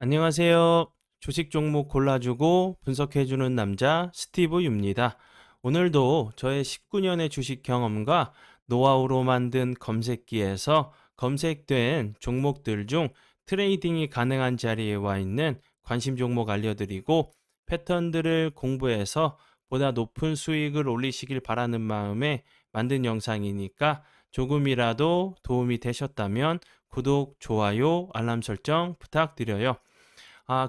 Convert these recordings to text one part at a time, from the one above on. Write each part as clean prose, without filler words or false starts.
안녕하세요. 주식 종목 골라주고 분석해주는 남자 스티브 유입니다. 오늘도 저의 19년의 주식 경험과 노하우로 만든 검색기에서 검색된 종목들 중 트레이딩이 가능한 자리에 와 있는 관심 종목 알려드리고 패턴들을 공부해서 보다 높은 수익을 올리시길 바라는 마음에 만든 영상이니까 조금이라도 도움이 되셨다면 구독, 좋아요, 알람 설정 부탁드려요.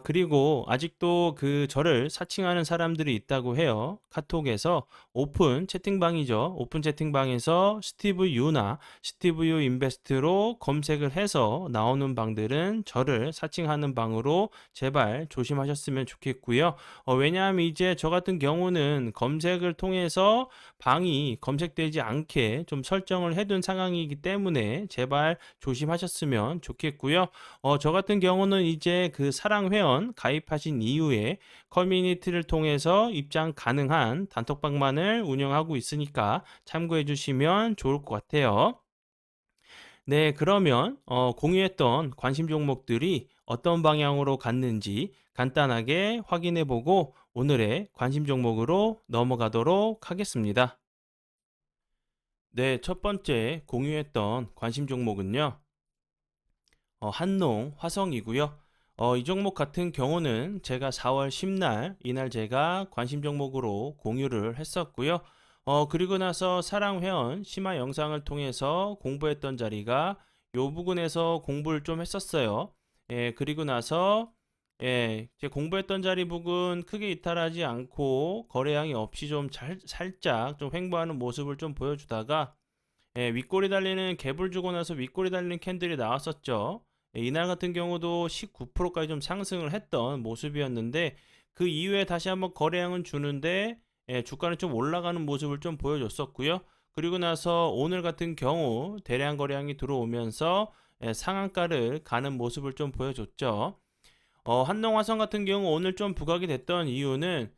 그리고 아직도 저를 사칭하는 사람들이 있다고 해요. 카톡에서 오픈 채팅방이죠. 오픈 채팅방에서 스티브 유나 스티브 유 인베스트로 검색을 해서 나오는 방들은 저를 사칭하는 방으로 제발 조심하셨으면 좋겠고요. 왜냐하면 이제 저 같은 경우는 검색을 통해서 방이 검색되지 않게 좀 설정을 해둔 상황이기 때문에 제발 조심하셨으면 좋겠고요. 저 같은 경우는 이제 사랑 회원 가입하신 이후에 커뮤니티를 통해서 입장 가능한 단톡방만을 운영하고 있으니까 참고해 주시면 좋을 것 같아요. 네, 그러면 공유했던 관심 종목들이 어떤 방향으로 갔는지 간단하게 확인해 보고 오늘의 관심 종목으로 넘어가도록 하겠습니다. 네, 첫 번째 공유했던 관심 종목은요. 한농 화성이고요. 이 종목 같은 경우는 제가 4월 10날 이날 제가 관심 종목으로 공유를 했었고요. 그리고 나서 사랑회원 심화 영상을 통해서 공부했던 자리가 요 부분에서 공부를 좀 했었어요. 예, 그리고 나서 제 공부했던 자리 부분 크게 이탈하지 않고 거래량이 없이 좀 살짝 좀 횡보하는 모습을 좀 보여주다가 윗꼬리 달리는 갭을 주고 나서 윗꼬리 달리는 캔들이 나왔었죠. 이날 같은 경우도 19%까지 좀 상승을 했던 모습이었는데 그 이후에 다시 한번 거래량은 주는데 주가는 좀 올라가는 모습을 좀 보여줬었고요. 그리고 나서 오늘 같은 경우 대량 거래량이 들어오면서 상한가를 가는 모습을 좀 보여줬죠. 한농화성 같은 경우 오늘 좀 부각이 됐던 이유는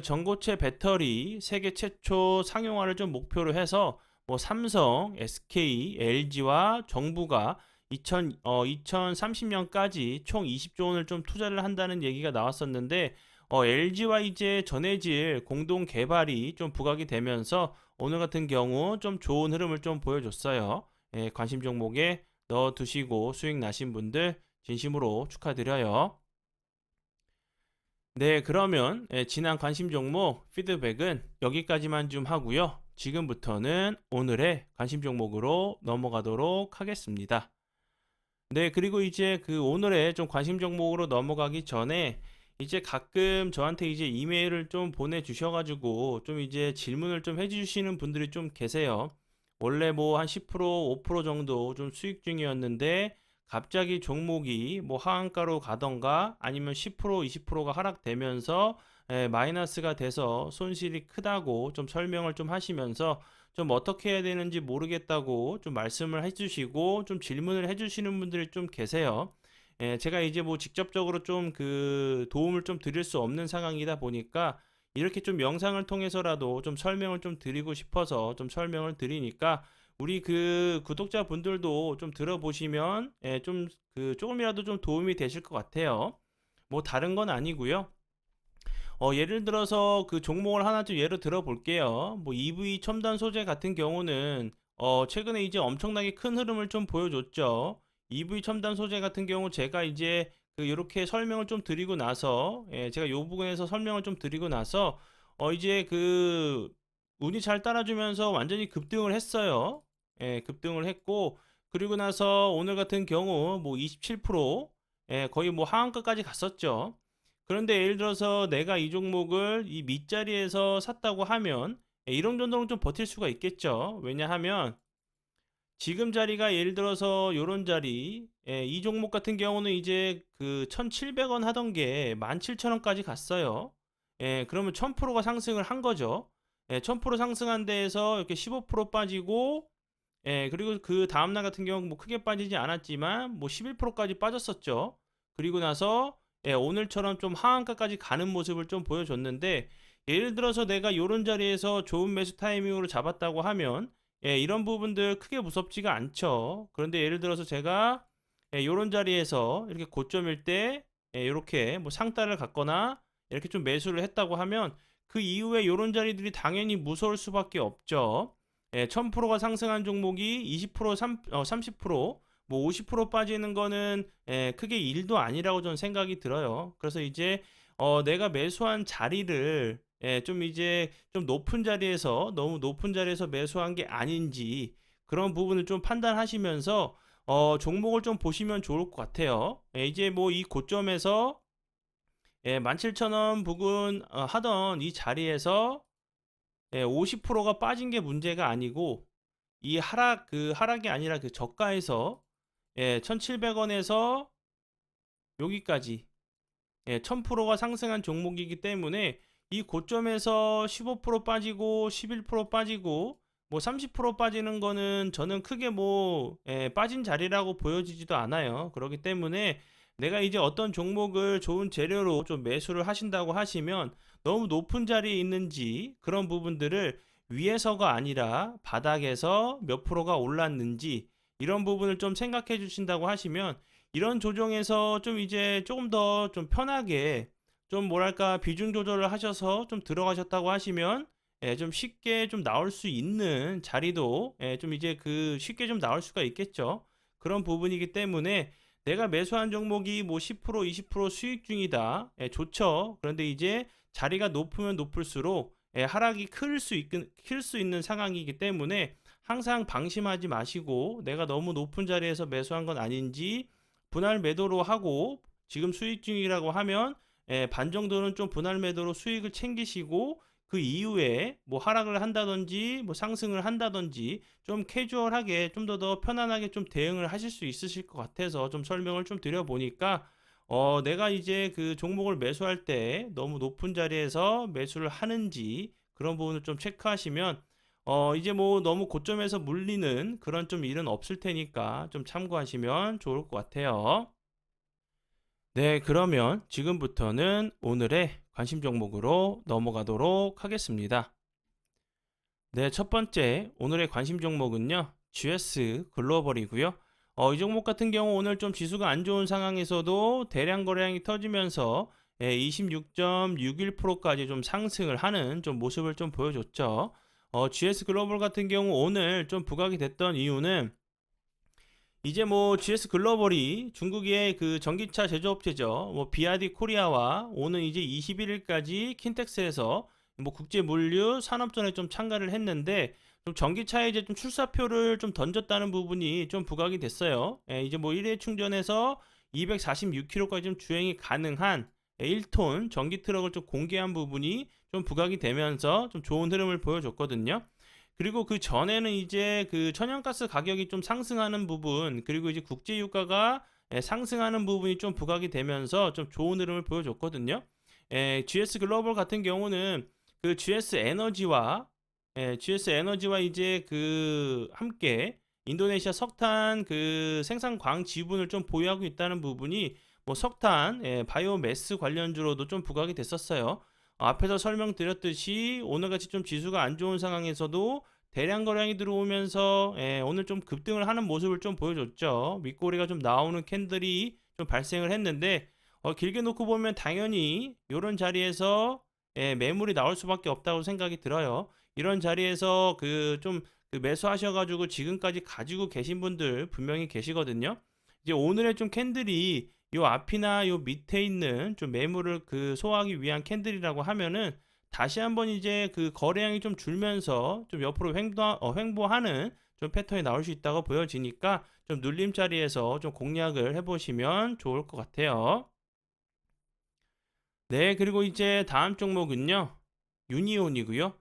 전고체 배터리 세계 최초 상용화를 좀 목표로 해서 뭐 삼성, SK, LG와 정부가 2030년까지 총 20조 원을 좀 투자를 한다는 얘기가 나왔었는데 LG와 이제 전해질 공동 개발이 좀 부각이 되면서 오늘 같은 경우 좀 좋은 흐름을 좀 보여줬어요. 관심 종목에 넣어 두시고 수익 나신 분들 진심으로 축하드려요. 네, 그러면 지난 관심 종목 피드백은 여기까지만 좀 하고요. 지금부터는 오늘의 관심 종목으로 넘어가도록 하겠습니다. 네, 그리고 이제 오늘의 좀 관심 종목으로 넘어가기 전에 이제 가끔 저한테 이제 이메일을 좀 보내주셔가지고 좀 이제 질문을 좀 해주시는 분들이 좀 계세요. 원래 뭐 한 10%, 5% 정도 좀 수익 중이었는데 갑자기 종목이 뭐 하한가로 가던가 아니면 10%, 20%가 하락되면서 마이너스가 돼서 손실이 크다고 좀 설명을 좀 하시면서 좀 어떻게 해야 되는지 모르겠다고 좀 말씀을 해주시고 좀 질문을 해주시는 분들이 좀 계세요. 제가 이제 뭐 직접적으로 좀 도움을 좀 드릴 수 없는 상황이다 보니까 이렇게 좀 영상을 통해서라도 좀 설명을 좀 드리고 싶어서 좀 설명을 드리니까 우리 구독자분들도 좀 들어보시면 좀 조금이라도 좀 도움이 되실 것 같아요. 뭐 다른 건 아니고요. 예를 들어서 종목을 하나 좀 예로 들어 볼게요. 뭐 EV 첨단 소재 같은 경우는 최근에 이제 엄청나게 큰 흐름을 좀 보여줬죠. EV 첨단 소재 같은 경우 제가 이제 이렇게 설명을 좀 드리고 나서 제가 요 부분에서 설명을 좀 드리고 나서 이제 운이 잘 따라주면서 완전히 급등을 했어요. 급등을 했고 그리고 나서 오늘 같은 경우 뭐 27% 거의 뭐 하한가까지 갔었죠. 그런데 예를 들어서 내가 이 종목을 이 밑자리에서 샀다고 하면 이런 정도는 좀 버틸 수가 있겠죠. 왜냐하면 지금 자리가 예를 들어서 요런 자리, 이 종목 같은 경우는 이제 1,700원 하던 게 17,000원까지 갔어요. 그러면 1000%가 상승을 한 거죠. 1000% 상승한 데에서 이렇게 15% 빠지고, 그리고 그 다음날 같은 경우 뭐 크게 빠지지 않았지만 뭐 11%까지 빠졌었죠. 그리고 나서 오늘처럼 좀 하한가까지 가는 모습을 좀 보여줬는데 예를 들어서 내가 요런 자리에서 좋은 매수 타이밍으로 잡았다고 하면 이런 부분들 크게 무섭지가 않죠. 그런데 예를 들어서 제가 요런 자리에서 이렇게 고점일 때 이렇게 뭐 상따를 갔거나 이렇게 좀 매수를 했다고 하면 그 이후에 이런 자리들이 당연히 무서울 수밖에 없죠. 1000%가 상승한 종목이 20%, 30%, 뭐 50% 빠지는 거는 크게 일도 아니라고 저는 생각이 들어요. 그래서 이제 내가 매수한 자리를 좀 이제 좀 높은 자리에서 너무 높은 자리에서 매수한 게 아닌지 그런 부분을 좀 판단하시면서 종목을 좀 보시면 좋을 것 같아요. 이제 뭐 이 고점에서 17,000원 부근 하던 이 자리에서 50%가 빠진 게 문제가 아니고 이 하락이 아니라 그 저가에서 1,700원에서 여기까지 1000%가 상승한 종목이기 때문에 이 고점에서 15% 빠지고 11% 빠지고 뭐 30% 빠지는 거는 저는 크게 뭐 빠진 자리라고 보여지지도 않아요. 그렇기 때문에 내가 이제 어떤 종목을 좋은 재료로 좀 매수를 하신다고 하시면 너무 높은 자리에 있는지 그런 부분들을 위에서가 아니라 바닥에서 몇 프로가 올랐는지 이런 부분을 좀 생각해 주신다고 하시면 이런 조정에서 좀 이제 조금 더 좀 편하게 좀 뭐랄까 비중 조절을 하셔서 좀 들어가셨다고 하시면 좀 쉽게 좀 나올 수 있는 자리도 좀 이제 그 쉽게 좀 나올 수가 있겠죠. 그런 부분이기 때문에 내가 매수한 종목이 뭐 10%, 20% 수익 중이다. 좋죠. 그런데 이제 자리가 높으면 높을수록 하락이 클 수 있는 상황이기 때문에 항상 방심하지 마시고 내가 너무 높은 자리에서 매수한 건 아닌지 분할 매도로 하고 지금 수익 중이라고 하면 반 정도는 좀 분할 매도로 수익을 챙기시고 그 이후에 뭐 하락을 한다든지 뭐 상승을 한다든지 좀 캐주얼하게 좀 더 편안하게 좀 대응을 하실 수 있으실 것 같아서 좀 설명을 좀 드려보니까 내가 이제 그 종목을 매수할 때 너무 높은 자리에서 매수를 하는지 그런 부분을 좀 체크하시면 이제 뭐 너무 고점에서 물리는 그런 좀 일은 없을 테니까 좀 참고하시면 좋을 것 같아요. 네, 그러면 지금부터는 오늘의 관심 종목으로 넘어가도록 하겠습니다. 네, 첫 번째 오늘의 관심 종목은요. GS 글로벌이고요. 이 종목 같은 경우 오늘 좀 지수가 안 좋은 상황에서도 대량 거래량이 터지면서 26.61%까지 좀 상승을 하는 좀 모습을 좀 보여줬죠. GS 글로벌 같은 경우 오늘 좀 부각이 됐던 이유는 이제 뭐 GS 글로벌이 중국의 그 전기차 제조업체죠. 뭐 BYD 코리아와 오는 이제 21일까지 킨텍스에서 뭐 국제 물류 산업전에 좀 참가를 했는데 좀 전기차에 이제 좀 출사표를 좀 던졌다는 부분이 좀 부각이 됐어요. 이제 뭐 1회 충전에서 246km까지 좀 주행이 가능한 1톤 전기 트럭을 좀 공개한 부분이 좀 부각이 되면서 좀 좋은 흐름을 보여줬거든요. 그리고 그 전에는 이제 그 천연가스 가격이 좀 상승하는 부분, 그리고 이제 국제 유가가 상승하는 부분이 좀 부각이 되면서 좀 좋은 흐름을 보여줬거든요. GS 글로벌 같은 경우는 그 GS 에너지와 이제 그 함께 인도네시아 석탄 그 생산 광 지분을 좀 보유하고 있다는 부분이 뭐 석탄, 바이오매스 관련주로도 좀 부각이 됐었어요. 앞에서 설명드렸듯이 오늘같이 좀 지수가 안 좋은 상황에서도 대량 거래량이 들어오면서 오늘 좀 급등을 하는 모습을 좀 보여줬죠. 윗꼬리가 좀 나오는 캔들이 좀 발생을 했는데 길게 놓고 보면 당연히 이런 자리에서 매물이 나올 수밖에 없다고 생각이 들어요. 이런 자리에서 그 매수하셔가지고 지금까지 가지고 계신 분들 분명히 계시거든요. 이제 오늘의 좀 캔들이 요 앞이나 요 밑에 있는 좀 매물을 그 소화하기 위한 캔들이라고 하면은 다시 한번 이제 그 거래량이 좀 줄면서 좀 옆으로 횡보하는 좀 패턴이 나올 수 있다고 보여지니까 좀 눌림 자리에서 좀 공략을 해보시면 좋을 것 같아요. 네, 그리고 이제 다음 종목은요. 유니온이고요.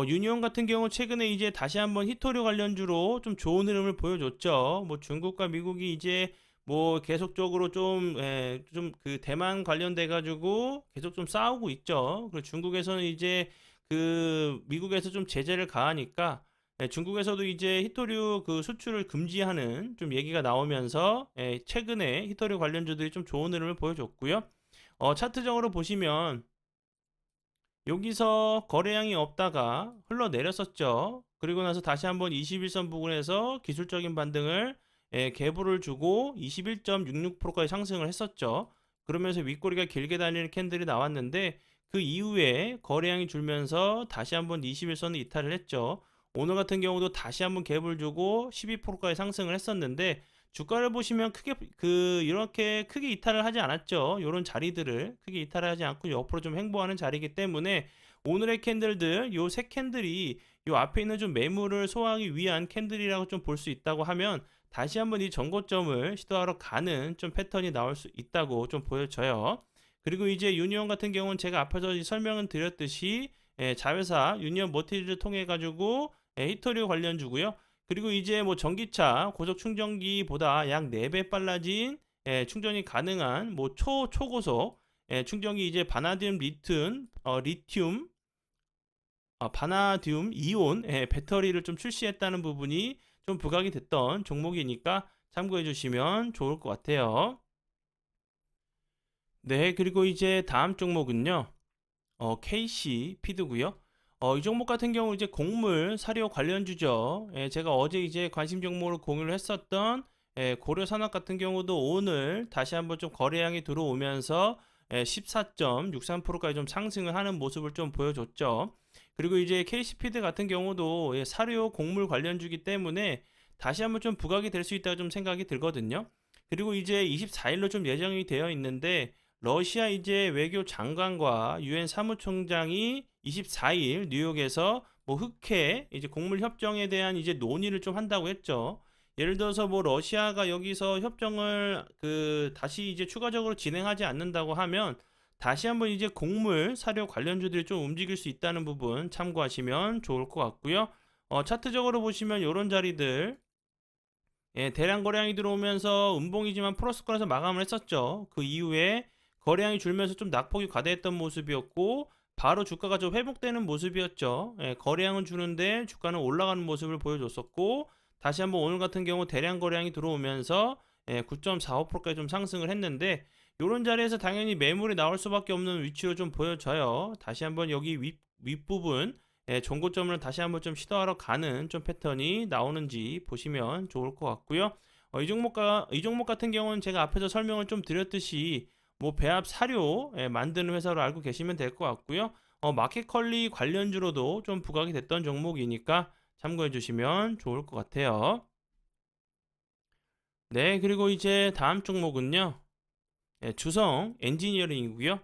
유니온 같은 경우 최근에 이제 다시 한번 히토류 관련주로 좀 좋은 흐름을 보여줬죠. 뭐 중국과 미국이 이제 뭐 계속적으로 좀 그 대만 관련돼 가지고 계속 좀 싸우고 있죠. 그리고 중국에서는 이제 그 미국에서 좀 제재를 가하니까 중국에서도 이제 히토류 그 수출을 금지하는 좀 얘기가 나오면서 최근에 히토류 관련주들이 좀 좋은 흐름을 보여줬고요. 차트적으로 보시면 여기서 거래량이 없다가 흘러내렸었죠. 그리고 나서 다시 한번 21선 부근에서 기술적인 반등을 개부를 주고 21.66%까지 상승을 했었죠. 그러면서 윗꼬리가 길게 달리는 캔들이 나왔는데 그 이후에 거래량이 줄면서 다시 한번 21선을 이탈을 했죠. 오늘 같은 경우도 다시 한번 갭을 주고 12%까지 상승을 했었는데 주가를 보시면 크게 이렇게 크게 이탈을 하지 않았죠. 이런 자리들을 크게 이탈을 하지 않고 옆으로 좀 횡보하는 자리이기 때문에 오늘의 캔들들 요 세 캔들이 요 앞에 있는 좀 매물을 소화하기 위한 캔들이라고 좀 볼 수 있다고 하면 다시 한번 이 전고점을 시도하러 가는 좀 패턴이 나올 수 있다고 좀 보여져요. 그리고 이제 유니온 같은 경우는 제가 앞에서 설명을 드렸듯이 자회사 유니온 머티리를 통해 가지고 히토리오 관련주고요. 그리고 이제 뭐 전기차 고속 충전기보다 약 4배 빨라진 충전이 가능한 뭐 초고속 충전기 이제 리튬 바나듐 이온 배터리를 좀 출시했다는 부분이 좀 부각이 됐던 종목이니까 참고해 주시면 좋을 것 같아요. 네, 그리고 이제 다음 종목은요. KC 피드고요. 이 종목 같은 경우 이제 곡물 사료 관련주죠. 제가 어제 이제 관심 종목으로 공유를 했었던 고려산업 같은 경우도 오늘 다시 한번 좀 거래량이 들어오면서 14.63%까지 좀 상승을 하는 모습을 좀 보여줬죠. 그리고 이제 KC피드 같은 경우도 사료 곡물 관련주기 때문에 다시 한번 좀 부각이 될 수 있다고 좀 생각이 들거든요. 그리고 이제 24일로 좀 예정이 되어 있는데 러시아 이제 외교 장관과 유엔 사무총장이 24일 뉴욕에서 뭐 흑해 이제 곡물 협정에 대한 이제 논의를 좀 한다고 했죠. 예를 들어서 뭐 러시아가 여기서 협정을 다시 이제 추가적으로 진행하지 않는다고 하면 다시 한번 이제 곡물 사료 관련주들이 좀 움직일 수 있다는 부분 참고하시면 좋을 것 같고요. 차트적으로 보시면 이런 자리들 대량 거래량이 들어오면서 음봉이지만 플러스권에서 마감을 했었죠. 그 이후에 거래량이 줄면서 좀 낙폭이 과대했던 모습이었고 바로 주가가 좀 회복되는 모습이었죠. 거래량은 주는데 주가는 올라가는 모습을 보여줬었고 다시 한번 오늘 같은 경우 대량 거래량이 들어오면서 9.45%까지 좀 상승을 했는데 이런 자리에서 당연히 매물이 나올 수밖에 없는 위치로 좀 보여져요. 다시 한번 여기 윗부분 전고점을 다시 한번 좀 시도하러 가는 좀 패턴이 나오는지 보시면 좋을 것 같고요. 이 종목 같은 경우는 제가 앞에서 설명을 좀 드렸듯이 뭐 배합 사료 만드는 회사로 알고 계시면 될 것 같고요. 마켓컬리 관련주로도 좀 부각이 됐던 종목이니까 참고해 주시면 좋을 것 같아요. 네, 그리고 이제 다음 종목은요. 주성 엔지니어링이고요.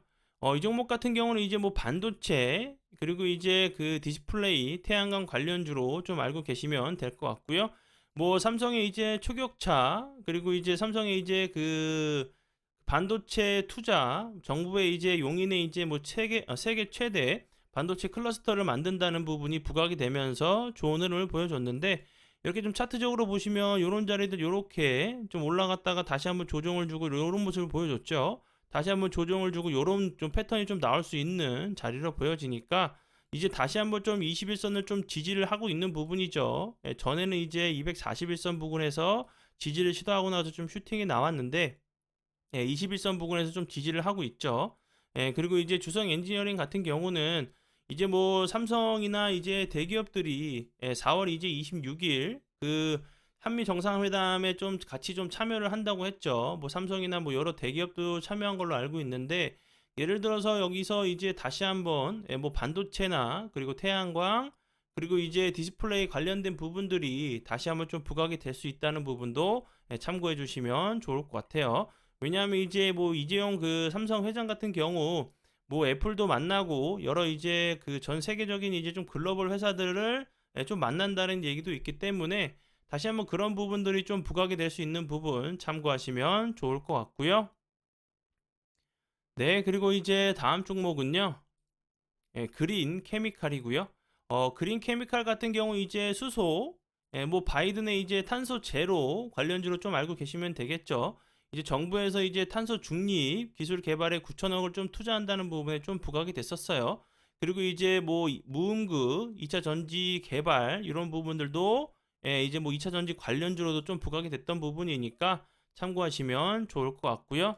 이 종목 같은 경우는 이제 뭐 반도체 그리고 이제 그 디스플레이 태양광 관련주로 좀 알고 계시면 될 것 같고요. 뭐 삼성의 이제 초격차 그리고 이제 삼성의 이제 그 반도체 투자 정부의 이제 용인의 이제 뭐 세계 최대 반도체 클러스터를 만든다는 부분이 부각이 되면서 좋은 흐름을 보여줬는데 이렇게 좀 차트적으로 보시면 이런 자리들 이렇게 좀 올라갔다가 다시 한번 조정을 주고 이런 모습을 보여줬죠. 다시 한번 조정을 주고 이런 좀 패턴이 좀 나올 수 있는 자리로 보여지니까 이제 다시 한번 좀 21선을 좀 지지를 하고 있는 부분이죠. 전에는 이제 241선 부근에서 지지를 시도하고 나서 좀 슈팅이 나왔는데 21선 부근에서 좀 지지를 하고 있죠. 그리고 이제 주성 엔지니어링 같은 경우는 이제 뭐 삼성이나 이제 대기업들이 4월 이제 26일 그 한미 정상회담에 좀 같이 좀 참여를 한다고 했죠. 뭐 삼성이나 뭐 여러 대기업도 참여한 걸로 알고 있는데 예를 들어서 여기서 이제 다시 한번 뭐 반도체나 그리고 태양광 그리고 이제 디스플레이 관련된 부분들이 다시 한번 좀 부각이 될 수 있다는 부분도 참고해 주시면 좋을 것 같아요. 왜냐하면 이제 뭐 이재용 그 삼성 회장 같은 경우 뭐 애플도 만나고 여러 이제 그 전 세계적인 이제 좀 글로벌 회사들을 좀 만난다는 얘기도 있기 때문에 다시 한번 그런 부분들이 좀 부각이 될 수 있는 부분 참고하시면 좋을 것 같고요. 네, 그리고 이제 다음 종목은요. 그린 케미칼이고요. 그린 케미칼 같은 경우 이제 수소, 뭐 바이든의 이제 탄소 제로 관련주로 좀 알고 계시면 되겠죠. 이제 정부에서 이제 탄소 중립 기술 개발에 9천억을 좀 투자한다는 부분에 좀 부각이 됐었어요. 그리고 이제 뭐 무음극, 2차 전지 개발 이런 부분들도 이제 뭐 2차 전지 관련주로도 좀 부각이 됐던 부분이니까 참고하시면 좋을 것 같고요.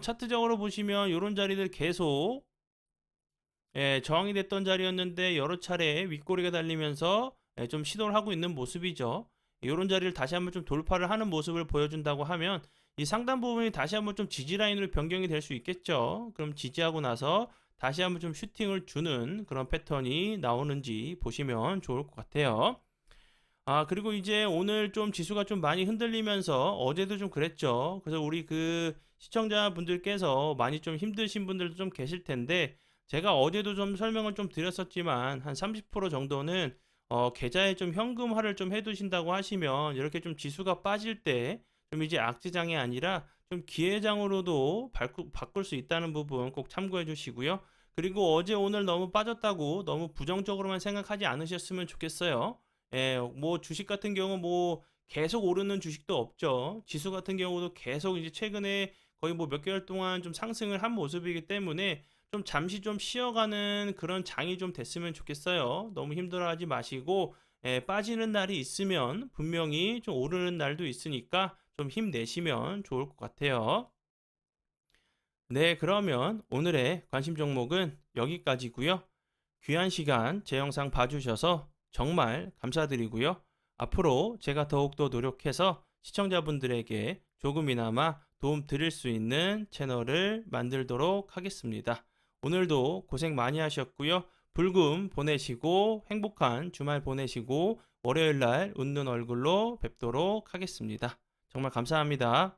차트적으로 보시면 이런 자리들 계속 저항이 됐던 자리였는데 여러 차례 윗꼬리가 달리면서 좀 시도를 하고 있는 모습이죠. 이런 자리를 다시 한번 좀 돌파를 하는 모습을 보여준다고 하면 이 상단 부분이 다시 한번 좀 지지 라인으로 변경이 될 수 있겠죠. 그럼 지지하고 나서 다시 한번 좀 슈팅을 주는 그런 패턴이 나오는지 보시면 좋을 것 같아요. 그리고 이제 오늘 좀 지수가 좀 많이 흔들리면서 어제도 좀 그랬죠. 그래서 우리 그 시청자분들께서 많이 좀 힘드신 분들도 좀 계실 텐데, 제가 어제도 좀 설명을 좀 드렸었지만 한 30% 정도는 계좌에 좀 현금화를 좀 해두신다고 하시면 이렇게 좀 지수가 빠질 때 좀 이제 악재장이 아니라 좀 기회장으로도 바꿀 수 있다는 부분 꼭 참고해 주시고요. 그리고 어제 오늘 너무 빠졌다고 너무 부정적으로만 생각하지 않으셨으면 좋겠어요. 예, 뭐 주식 같은 경우 뭐 계속 오르는 주식도 없죠. 지수 같은 경우도 계속 이제 최근에 거의 뭐 몇 개월 동안 좀 상승을 한 모습이기 때문에 좀 잠시 좀 쉬어가는 그런 장이 좀 됐으면 좋겠어요. 너무 힘들어하지 마시고, 빠지는 날이 있으면 분명히 좀 오르는 날도 있으니까 좀 힘내시면 좋을 것 같아요. 네, 그러면 오늘의 관심 종목은 여기까지고요. 귀한 시간 제 영상 봐주셔서 정말 감사드리고요. 앞으로 제가 더욱더 노력해서 시청자분들에게 조금이나마 도움 드릴 수 있는 채널을 만들도록 하겠습니다. 오늘도 고생 많이 하셨고요. 불금 보내시고 행복한 주말 보내시고 월요일 날 웃는 얼굴로 뵙도록 하겠습니다. 정말 감사합니다.